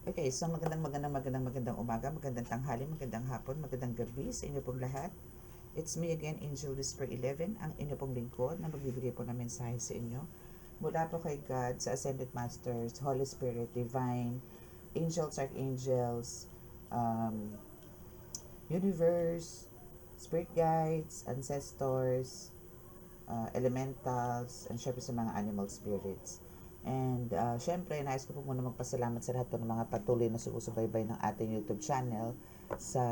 Okay, so magandang umaga, magandang tanghali, magandang hapon, magandang gabi sa inyo pong lahat. It's me again, Angel Whisper 11, ang inyo pong lingkod na magbibigay po ng mensahe sa inyo. Mula po kay God, sa Ascended Masters, Holy Spirit, Divine, Angels, Archangels, um, Universe, Spirit Guides, Ancestors, elementals, and syempre sa mga animal spirits. And syempre, nais ko po muna magpasalamat sa lahat po ng mga patuloy na sumusubaybay ng ating YouTube channel. Sa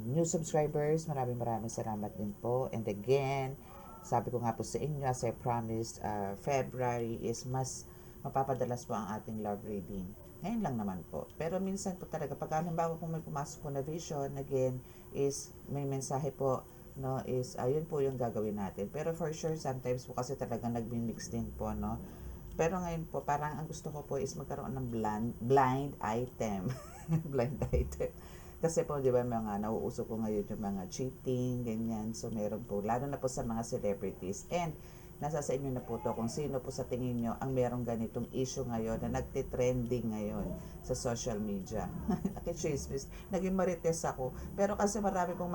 new subscribers, maraming salamat din po. And again, sabi ko nga po sa inyo, as I promised, February is mas mapapadalas po ang ating love reading. Ngayon lang naman po. Pero minsan po talaga, pag halimbawa po may pumasok po na vision, again, is may mensahe po, no, is ayun po yung gagawin natin. Pero for sure, sometimes po kasi talaga nagmi-mix din po, no. Pero ngayon po, parang ang gusto ko po is magkaroon ng blind item. Blind item. Kasi po, di ba, mga nauuso ko ngayon yung mga cheating, ganyan. So, meron po, lalo na po sa mga celebrities. And, nasa sa inyo na po to kung sino po sa tingin nyo ang merong ganitong issue ngayon na nagtitrending ngayon sa social media. Nakichismis. Naging marites ako. Pero kasi marami pong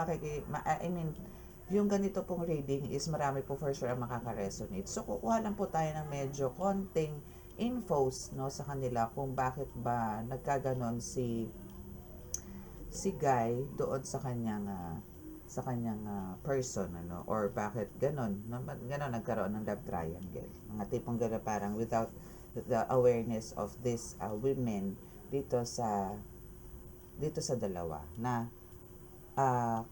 yung ganito pong reading is marami po for sure ang makaka-resonate. So, kukuha lang po tayo ng medyo konting infos, no, sa kanila kung bakit ba nagkaganon si Guy doon sa kanyang person, ano, or bakit ganon nagkaroon ng love triangle. Mga tipong ganon, parang without the awareness of this women dito sa dalawa na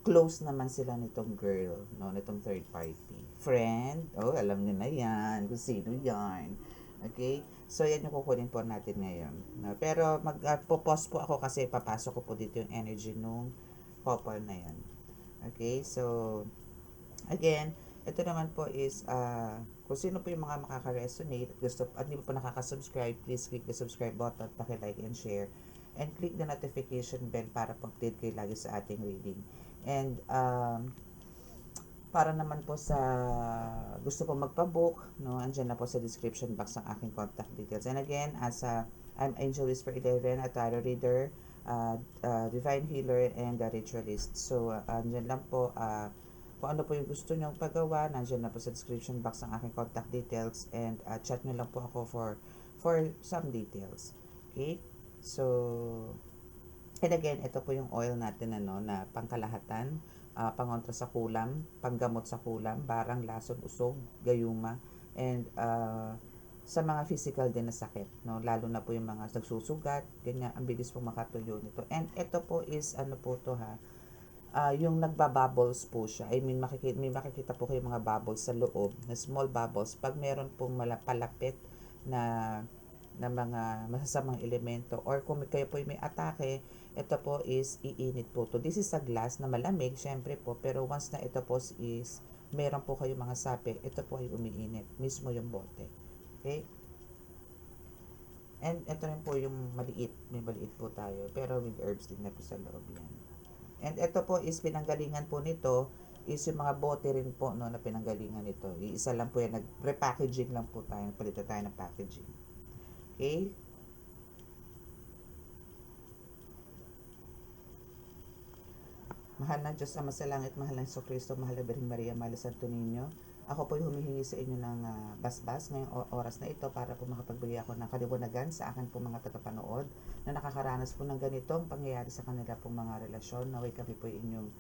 close naman sila nitong girl, no, nitong third party. Friend, oh, alam niyo na yan, kung sino yan. Okay? So, yan yung kukunin po natin ngayon. No? Pero, po-pause po ako kasi papasok ko po dito yung energy nung couple na yan. Okay? So, again, ito naman po is, kung sino po yung mga makaka-resonate at hindi po pa nakaka-subscribe, please click the subscribe button, paki-like and share, and click the notification bell para pag-update kayo lagi sa ating reading. And para naman po sa gusto po magpa-book, no, andyan na po sa description box ang aking contact details. And again, I'm Angel Whisper 11, a tarot reader, divine healer, and a ritualist. So, andyan lang po, kung ano po yung gusto nyong pagawa, nandiyan na po sa description box ang aking contact details, and chat nyo lang po ako for some details. Okay? So, and again, ito po yung oil natin, ano, na pangkalahatan, pangontra sa kulam, panggamot sa kulam, barang, lason, usog, gayuma, and sa mga physical din na sakit, no, lalo na po yung mga nagsusugat, ganyan, ang bilis po makatuyo nito. And ito po is, ano po to ha, yung nagbabubbles po siya. I mean, may makikita po kayo mga bubbles sa loob, na small bubbles. Pag meron pong palapit na mga masasamang elemento, or kung kayo po may atake, ito po is iinit po to. This is a glass na malamig, syempre po, pero once na ito po is meron po kayo mga sapi, ito po ay umiinit, mismo yung bote. Okay? And ito rin po yung maliit, may maliit po tayo, pero with herbs din na po sa loob yan. And ito po is pinanggalingan po nito, is yung mga bote rin po, no, na pinanggalingan nito. Iisa lang po yan, nag-repackaging lang po tayo, palitan tayo ng packaging. Okay? Mahal na Diyos Ama sa langit, mahal na Hesus Kristo, mahal na Birheng Maria, mahal na Santo Niño. Ako po humihingi sa inyo ng basbas ngayong oras na ito para po makapagbigay ako ng kaliwanagan sa akin po mga tagapanood na nakakaranas po ng ganitong pangyayari sa kanila pong mga relasyon. Naway kami po inyong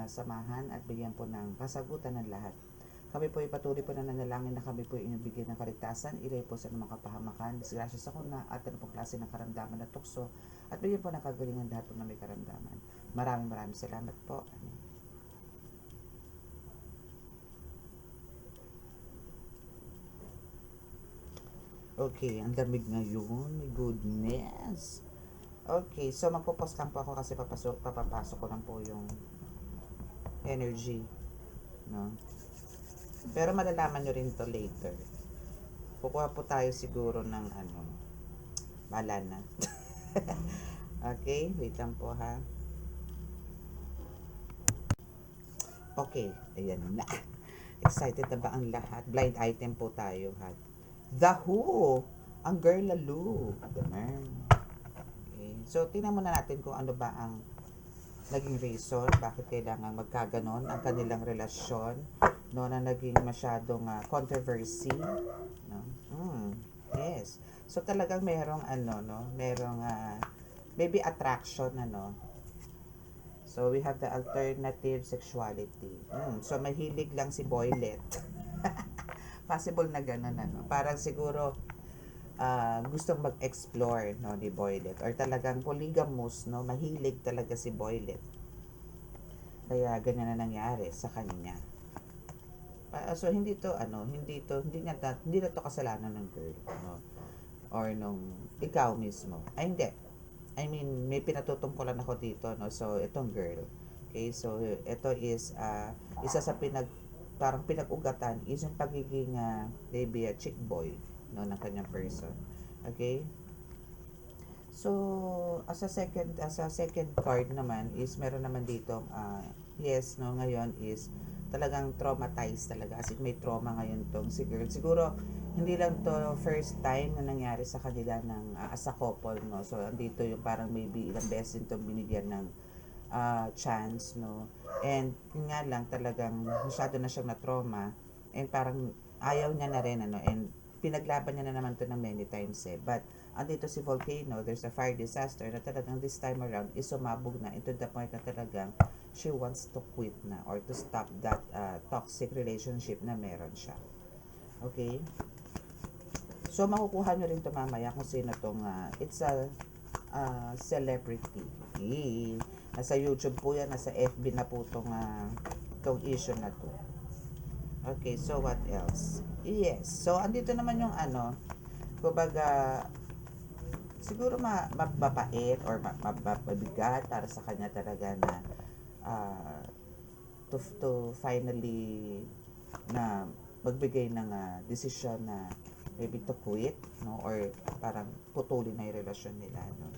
samahan at bigyan po ng kasagutan ng lahat. Kami po ay patuloy po na nanalangin na kami po inyong bigyan ng kaligtasan, ilay po sa mga kapahamakan, disgrasya sa kuna at ano pong klase ng karamdaman na tukso, at bigyan po ng kagalingan lahat po na may karamdaman. Maraming salamat po. Amen. Okay, ang lamig ngayon. My goodness. Okay, so magpo-pause lang po ako kasi papapasok ko lang po yung energy, no? Pero malalaman nyo rin to later. Kukuha po tayo siguro ng ano, bala na. Okay, wait lang po ha. Okay, ayan na. Excited na ba ang lahat? Blind item po tayo ha. The Who, ang Girl Lalo. Ganun. Okay. So, tingnan muna natin kung ano ba ang naging reason, bakit kailangan magkaganon ang kanilang relasyon, no, na naging masyadong controversy, no? Yes. So, talagang merong ano, no, merong maybe attraction, ano. So, we have the alternative sexuality. So, mahilig lang si Boylet. Possible na ganun, ano. Parang siguro, gustong mag-explore, no, ni Boylet. Or talagang polygamous, no, mahilig talaga si Boylet. Kaya, ganyan na nangyari sa kanya. So, hindi na to kasalanan ng girl, no. Or nung ikaw mismo. Ay, hindi. I mean, may pinatutungkulan ako dito, no? So, itong girl. Okay, so, ito is, isa sa parang pinag-ugatan is yung pagiging, maybe a chick boy, no, ng kanyang person. Okay? So, as a second card naman is, meron naman dito, yes, no, ngayon is, talagang traumatized talaga. As in, may trauma ngayon tong si girl. Siguro, hindi lang to first time na nangyari sa kanila ng as a couple, no. So andito yung parang maybe ilang beses itong binigyan ng chance, no. And yun nga lang, talagang masyado na siyang na trauma, and parang ayaw niya na rin, ano, and pinaglaban niya na naman to ng many times, but andito si Volcano, there's a fire disaster na talagang this time around is sumabog na into the point na talagang she wants to quit na or to stop that toxic relationship na meron siya. Okay? So, makukuha nyo rin ito mamaya kung sino itong, it's a celebrity. Nasa YouTube po yan, nasa FB na po itong issue na to. Okay, so what else? Yes, so andito naman yung ano, kumbaga, siguro mapapait or mabigat para sa kanya talaga na to finally na magbigay ng desisyon na maybe to quit, no, or parang putulin na yung relasyon nila, no.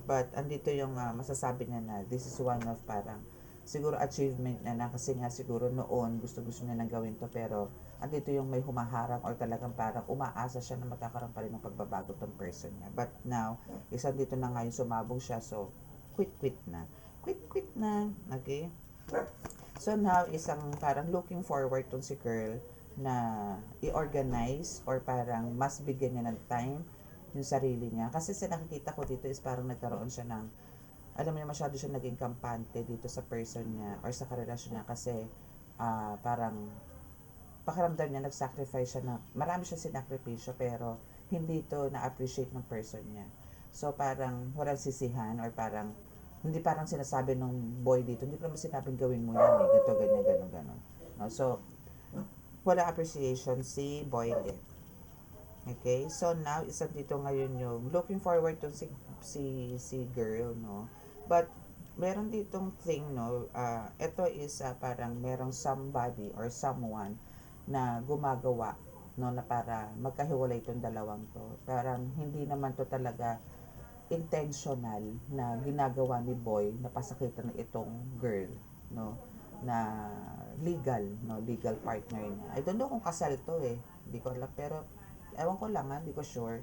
But andito yung masasabi niya na this is one of parang siguro achievement na kasi nga siguro noon gusto niya nang gawin to, pero andito yung may humaharang or talagang parang umaasa siya na magkakaroon pa rin ng pagbabago tong person niya. But now, isa dito na nga yung sumabog siya, so quit na. Quit na, okay? So now, isang parang looking forward tong si girl na i-organize or parang mas bigyan niya ng time yung sarili niya. Kasi sa nakikita ko dito is parang nagkaroon siya ng, alam mo, masyado siya naging kampante dito sa person niya or sa karelasyon niya kasi parang pakiramdam niya nag-sacrifice siya na, marami siya sinakripisyo pero hindi to na-appreciate ng person niya. So parang walang sisihan or parang hindi parang sinasabi nung boy dito, hindi ko naman sinabing gawin mo yan eh, ganito, ganyan, ganon. No? So, wala appreciation si Boylet. Okay? So, now, isa dito ngayon yung looking forward to si girl, no? But, meron ditong thing, no? Ito is parang merong somebody or someone na gumagawa, no, na para magkahiwalay itong dalawang to. Parang hindi naman to talaga intentional na ginagawa ni boy na pasakitan ng itong girl, no, na legal partner niya. I don't know kung kasal to eh, hindi ko alam, pero ewan ko lang, hindi ko sure.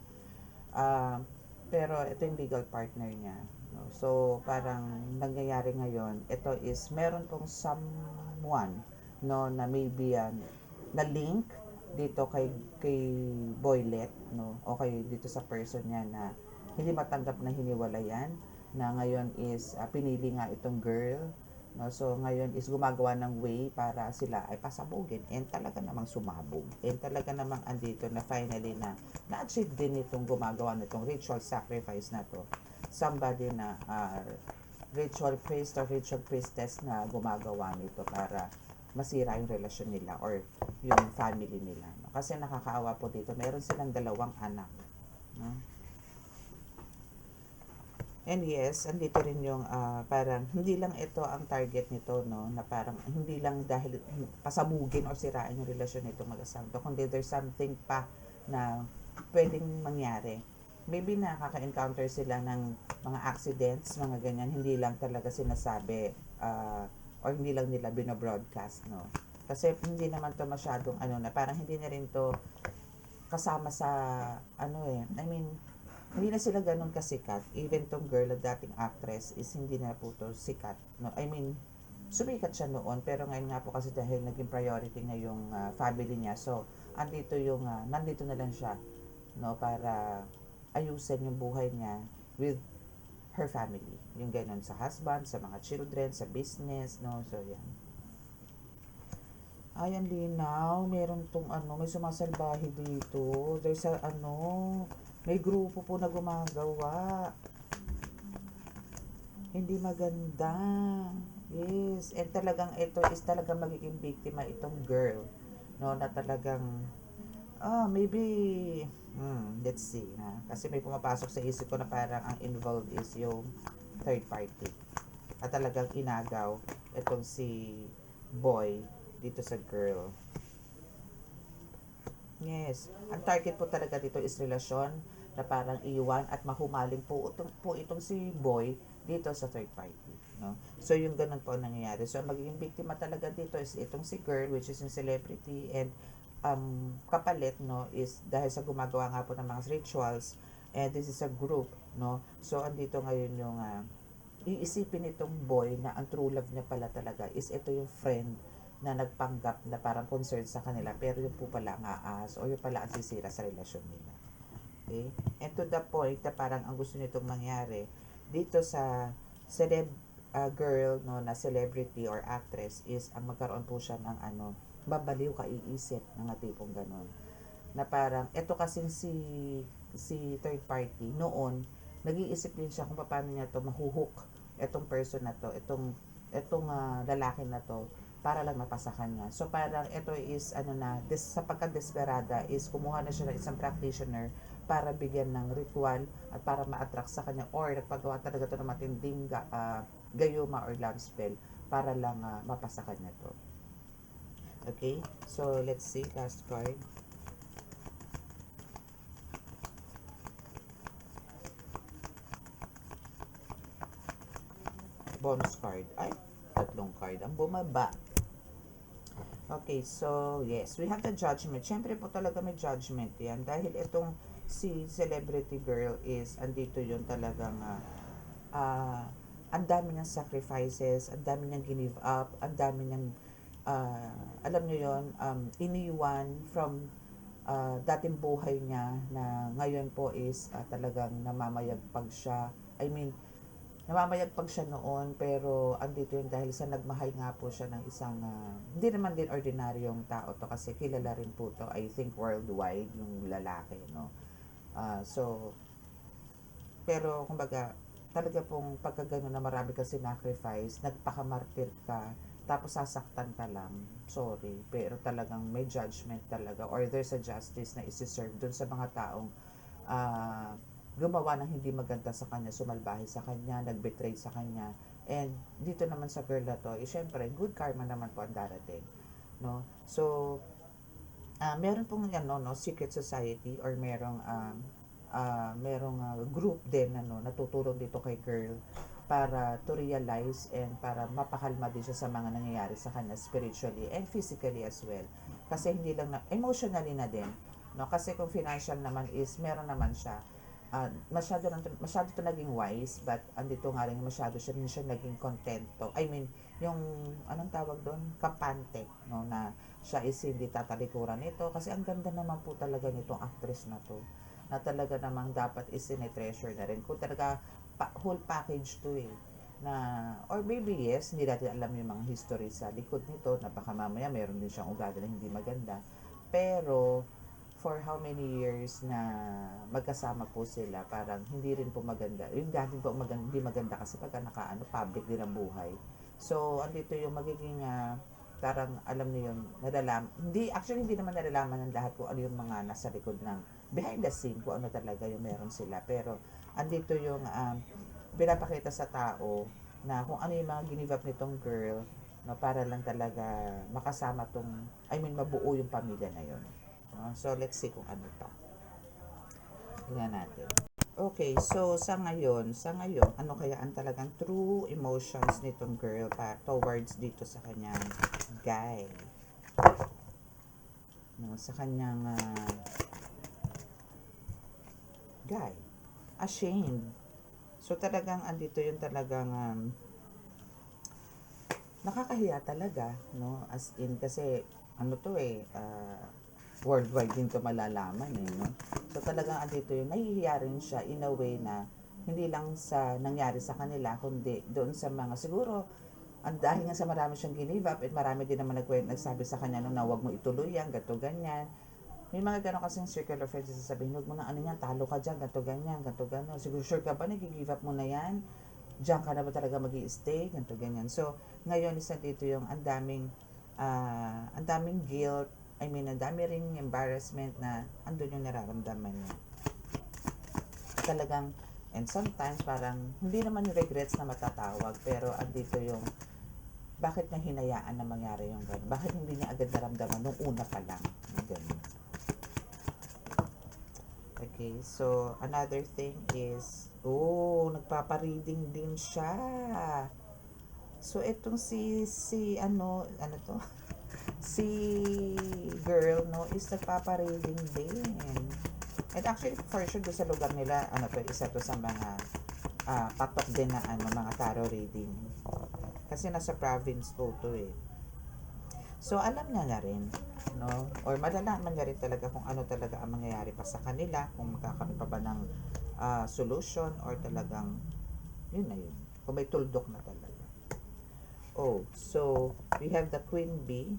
Pero ito yung legal partner niya, no? So parang nangyayari ngayon, ito is meron tong someone, no, na maybe na link dito kay Boylet, no, o kay dito sa person niya na hindi matanggap na hiniwalayan, na ngayon is pinili nga itong girl, no. So ngayon is gumagawa ng way para sila ay pasabugin, and talaga namang sumabog, and talaga namang andito na finally na-achieve din itong gumagawa nitong ritual sacrifice na to, somebody na ritual priest or ritual priestess na gumagawa nito para masira yung relasyon nila or yung family nila, no? Kasi nakakaawa po dito, meron silang 2 anak, no? And yes, andito rin yung parang hindi lang ito ang target nito, no, na parang hindi lang dahil pasabugin o sirain yung relasyon nitong mag-asawa, kundi there's something pa na pwedeng mangyari. Maybe nakaka-encounter sila ng mga accidents, mga ganyan, hindi lang talaga sinasabi or hindi lang nila binobroadcast, no. Kasi hindi naman to masyadong na parang hindi na rin to kasama sa I mean, hindi na sila ganun kasikat. Even tong girl na dating actress is hindi na po to sikat. No? I mean, sumikat siya noon, pero ngayon nga po kasi dahil naging priority na yung family niya. So, nandito na lang siya, no, para ayusin yung buhay niya with her family. Yung ganun sa husband, sa mga children, sa business, no. So, yan. Ay, ang linaw. Meron tong may sumasalbahe dito. There's a may grupo po na gumagawa. Hindi maganda. Yes. And talagang ito is talagang magiging biktima itong girl. No, na talagang, maybe, let's see, ha? Kasi may pumapasok sa isip ko na parang ang involved is yung third party. At talagang inagaw itong si boy dito sa girl. Yes. Ang target po talaga dito is relasyon na parang iwan at mahumaling po itong si boy dito sa third party. No? So, yung ganun po ang nangyayari. So, ang magiging biktima talaga dito is itong si girl, which is yung celebrity, and kapalit, no, is dahil sa gumagawa nga po ng mga rituals, and this is a group, no. So, andito ngayon yung iisipin nitong boy na ang true love niya pala talaga is ito yung friend na nagpanggap na parang concerned sa kanila, pero yung po pala ang aas o yung pala ang sisira sa relasyon nila. Okay? And to the point na parang ang gusto nitong mangyari dito sa girl, no, na celebrity or actress is ang magkaroon po siya ng babaliw kaiisip, ng tipong ganon. Na parang, eto kasing si third party, noon, nag-iisip din siya kung paano niya to mahuhook etong person na to, etong lalaki na to, para lang mapasakan niya. So parang ito is sa pagka-desperada is kumuha na siya ng isang practitioner para bigyan ng ritual at para ma-attract sa kanya, or nagpagawa talaga to ng matinding gayuma or love spell para lang mapasakan niya to. Okay? So let's see, last card. Bonus card. Ay, tatlong card ang bumaba. Okay, so yes, we have the judgment. Siyempre po talaga may judgment yan. Dahil itong si celebrity girl is, andito yun talagang, ang dami niyang sacrifices, ang dami niyang give up, ang dami niyang, alam niyo yun, iniwan from dating buhay niya na ngayon po is talagang namamayagpag siya. I mean, namamayagpag siya noon, pero andito yun dahil sa nagmahal nga po siya ng isang hindi naman din ordinaryong tao to, kasi kilala rin po to, I think worldwide, yung lalaki, no. So pero kumbaga talaga pong pagkagano na marami ka sacrifice, nagpakamartir ka, tapos sasaktan ka lang, sorry, pero talagang may judgment talaga, or there's a justice na isi-serve dun sa mga taong gumawa ng hindi maganda sa kanya, sumalbahe sa kanya, nagbetray sa kanya. And dito naman sa girl na to, syempre, good karma naman po ang darating. No? So, meron pong secret society, or merong group din natutulong dito kay girl para to realize and para mapakalma din siya sa mga nangyayari sa kanya spiritually and physically as well. Kasi hindi lang emotionally na din. No? Kasi kung financial naman is meron naman siya. Masyado to naging wise, but andito nga rin masyado siya naging kontento. I mean, yung anong tawag doon, kampante, no, na siya is hindi tatalikuran nito, kasi ang ganda naman po talaga nitong actress na to, na talaga namang dapat is treasure na rin kung talaga whole package to na, or maybe yes, hindi natin alam yung mga history sa likod nito, na baka mamaya meron din siyang ugali na hindi maganda, pero for how many years na magkasama po sila, parang hindi rin po maganda. Yung dati po hindi maganda kasi pagka public din ang buhay. So, andito yung magiging parang alam niyo yun, hindi naman nalalaman ng lahat kung ano yung mga nasa likod ng behind the scene, kung ano talaga yung meron sila. Pero, andito yung pinapakita sa tao na kung ano yung mga ginive up nitong girl, no, para lang talaga makasama mabuo yung pamilya na yun. So, let's see kung ano pa. Tingnan natin. Okay, so sa ngayon, ano kaya ang talagang true emotions nitong girl towards dito sa kanyang guy? No, sa kanyang guy. ashamed. So talagang andito yung talagang nakakahiya talaga, no? As in, kasi ano to worldwide din to malalaman no? So talagang andito yung nahihiya rin siya in a way na hindi lang sa nangyari sa kanila, kundi doon sa mga siguro, dahil nga sa marami siyang give up at marami din naman nagsabi sa kanya no, na wag mo ituloy yan, gato ganyan. May mga gano'n kasing circle of friends na sasabihin, huwag mo na ano yan, talo ka dyan, gato ganyan, gato gano'n. Siguro sure ka ba, nag-give up mo na yan? Diyan ka na ba talaga mag-i-stay? Ganito, ganyan. So, ngayon, isa dito yung ang daming guilt, I mean, ang dami ring embarrassment na andun yung nararamdaman niya. Talagang, and sometimes parang, hindi naman yung regrets na matatawag, pero andito yung, bakit niya hinayaan na mangyari yung gano'n? Bakit hindi niya agad naramdaman nung una pa lang? Yung gano'n. Okay, so another thing is, nagpapa-reading din siya. So itong ano to? Si girl no is nagpapa-reading din. And actually for sure doon sa lugar nila isa to sa mga patok din na mga tarot reading. Kasi nasa province po to So alam niya na rin, no? Or malalaman niya rin talaga kung ano talaga ang mangyayari pa sa kanila, kung magkakaroon pa ba ng solution or talagang yun na yun. Kung may tuldok na talaga. So we have the Queen Bee.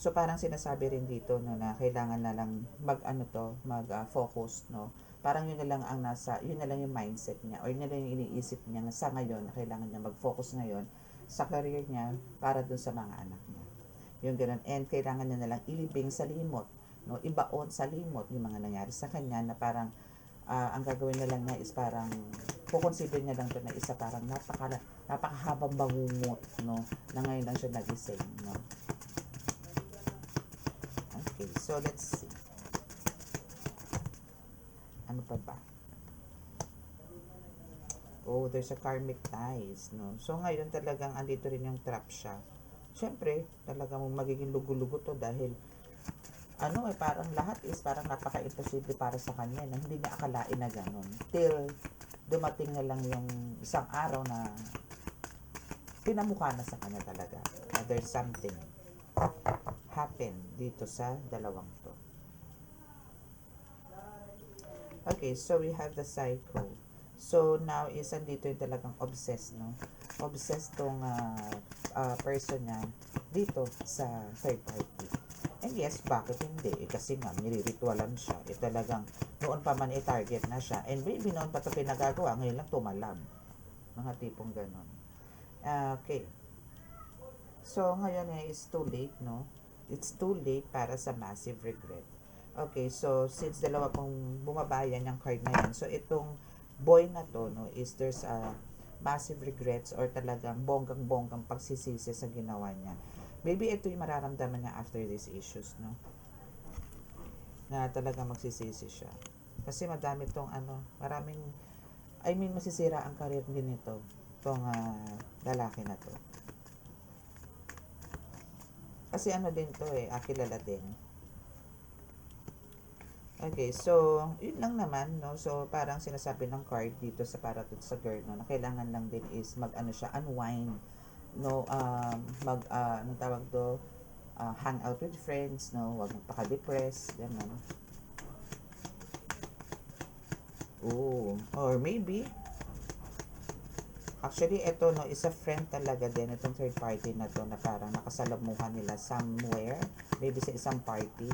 So parang sinasabi rin dito no, na kailangan na lang mag-focus, no? Parang yun na lang yun na lang yung mindset niya or yun na lang yung iniisip niya sa ngayon na kailangan niya mag-focus ngayon sa career niya para dun sa mga anak niya. Yung ganun. And kailangan niya na lang ilibing sa limot, no? Ibaon sa limot yung mga nangyari sa kanya na parang ang gagawin na lang niya is parang kukonsider niya lang ito na isa parang napakahabang bangungot, no? Na ngayon lang siya nagising, no? Okay, so let's see. Ano pa ba? There's a karmic ties, no? So ngayon talagang andito rin yung trap siya. Siyempre, talagang magiging lugo-lugo to dahil parang lahat is parang napaka-imposible para sa kanya na hindi niya akalain na ganun. Till dumating na lang yung isang araw na pinamukha na sa kanya talaga. There's something happen dito sa dalawang to. Okay, so we have the Psycho. So now is andito yung talagang obsessed, no? Obsessed tong person niya dito sa third party. And yes, bakit hindi? Kasi nga, niliritualan siya. Talagang, noon pa man target na siya. And maybe noon pa ito pinagagawa, ngayon lang tumalab. Mga tipong ganon. Okay. So, ngayon is too late, no? It's too late para sa massive regret. Okay, so, since dalawa pong bumabayan yung card na yan, so itong boy na to, no, is there's a massive regrets or talagang bonggang-bonggang pagsisisi sa ginawa niya. Maybe ito yung mararamdaman niya after these issues, no? Na talaga magsisisi siya. Kasi madami tong masisira ang career din nito. Tong lalaki na to. Kasi din to kilala din. Okay, so, yun lang naman, no? So, parang sinasabi ng card dito para sa girl, no? Na kailangan lang din is unwind, no? Anong tawag do? Hang out with friends, no? Huwag magpaka-depress, gano'n. Or maybe, actually, ito, no, is a friend talaga din, itong third party na to, na parang nakasalamuhan nila somewhere, maybe sa isang party,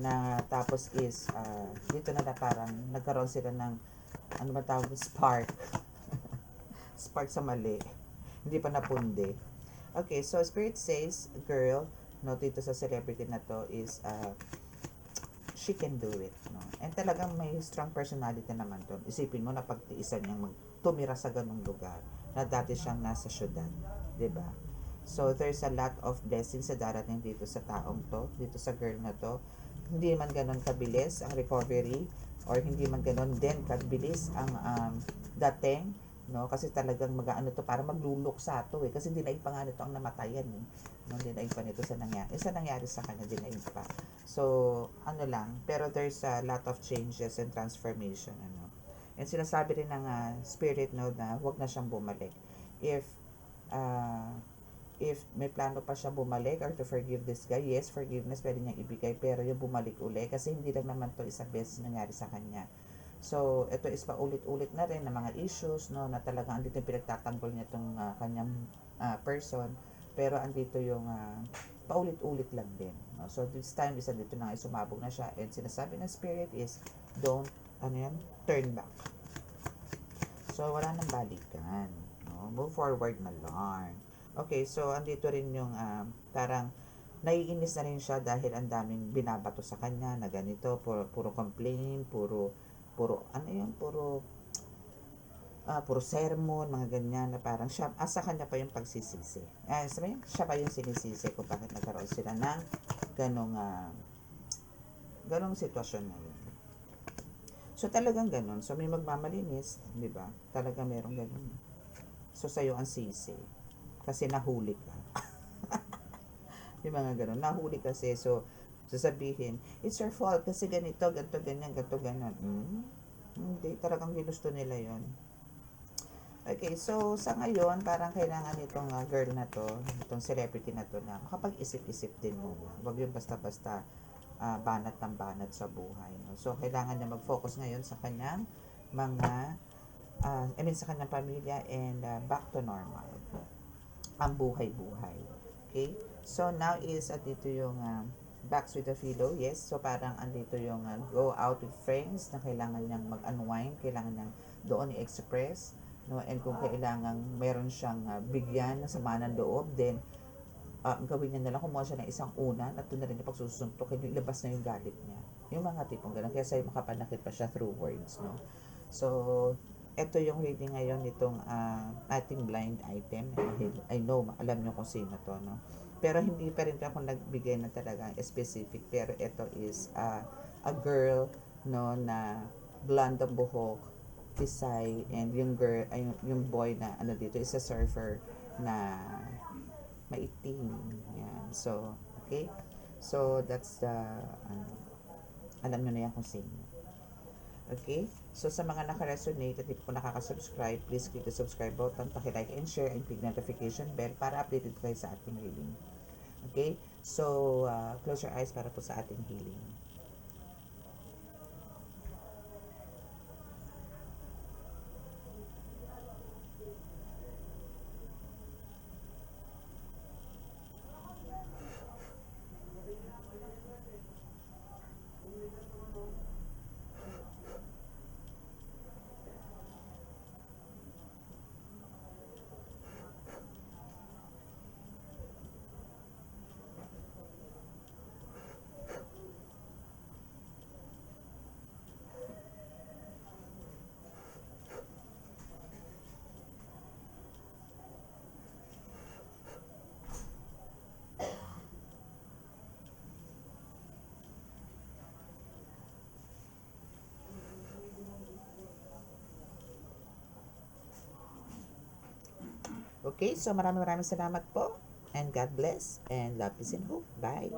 na tapos is, dito na parang nagkaroon sila ng, spark. Spark sa mali. Hindi pa napundi. Okay, so Spirit says, girl, no, dito sa celebrity na to is, she can do it, no? And talagang may strong personality naman to. Isipin mo na pagtiisan niyang tumira sa ganung lugar na dati siyang nasa syudad, 'di ba? So there's a lot of blessings sa darating dito sa taong to, dito sa girl na to. Hindi man ganoon kabilis ang recovery or hindi man ganoon din kabilis ang dating no? Kasi talagang mag-aano to, para magluluksa to eh, kasi dinaig pa nga nito ang namatayan eh, no? Dinaig pa nito sa nangyari sa kanya, dinaig pa. So ano lang, pero there's a lot of changes and transformation, ano. And sinasabi rin ng spirit, no, na wag na siyang bumalik. If uh, if may plano pa siya bumalik or to forgive this guy, yes, forgiveness pwede niyang ibigay, pero yung bumalik uli, kasi hindi lang naman to isang beses nangyari sa kanya. So, ito is paulit-ulit na rin na mga issues, no, na talagang andito yung pinagtatanggol niya itong kanyang person, pero andito yung paulit-ulit lang din. No? So, this time, isa dito na ay sumabog na siya, and sinasabi ng spirit is, don't, turn back. So, wala nang balikan. No? Move forward na lang. Okay, so andito rin yung parang naiinis na rin siya dahil ang daming binabato sa kanya na ganito, puro complain, puro ano yun, puro sermon, mga ganyan, na parang siya, sa kanya pa yung pagsisisi. Sabihin, siya pa yung sinisisi kung bakit nagkaroon sila ng ganong sitwasyon na yun. So talagang ganon. So may magmamalinis, di ba? Talaga merong ganon. So sa'yo ang sisi. Kasi nahuli ka. Yung mga ganun. Nahuli kasi. So, sasabihin, it's your fault kasi ganito, ganito, ganyan, ganito, ganyan. Hindi. Talagang ginusto nila yon. Okay, so sa ngayon, parang kailangan itong girl na to, itong celebrity na to, na makapag-isip-isip din muna. Huwag yung basta-basta banat ng banat sa buhay. No? So, kailangan niya mag-focus ngayon sa kanyang mga, sa kanyang pamilya, and back to normal. Ang buhay-buhay. Okay? So, now is dito yung Backs with the Philo. Yes, so parang andito yung go out with friends na kailangan niyang mag-unwind, kailangan niyang doon i-express, no? And kung kailangan meron siyang bigyan ng sama ng loob, then gawin niya na lang, kumuha siya ng isang unan at doon na rin niya pagsusuntukin, yung ilabas na yung galit niya. Yung mga tipong gano'n. Kaya sa'yo makapanakit pa siya through words, no? So, ito yung reading ngayon nitong ating blind item. I know, alam nyo kung sino to, no? Pero hindi pa rin ako nagbigay na talaga specific. Pero ito is a girl, no, na blonde ang buhok, tisay, and yung girl, ay, yung boy na ano dito is a surfer na maitim. Yan. So, okay? So, that's the, alam nyo na yan kung sino. Okay? So, sa mga naka-resonate at hindi po nakaka-subscribe, please click the subscribe button, paki-like and share, and click notification bell para updated kayo sa ating reading. Okay? So, close your eyes para po sa ating healing. Okay, so maraming salamat po. And God bless. And love, peace, and hope. Bye.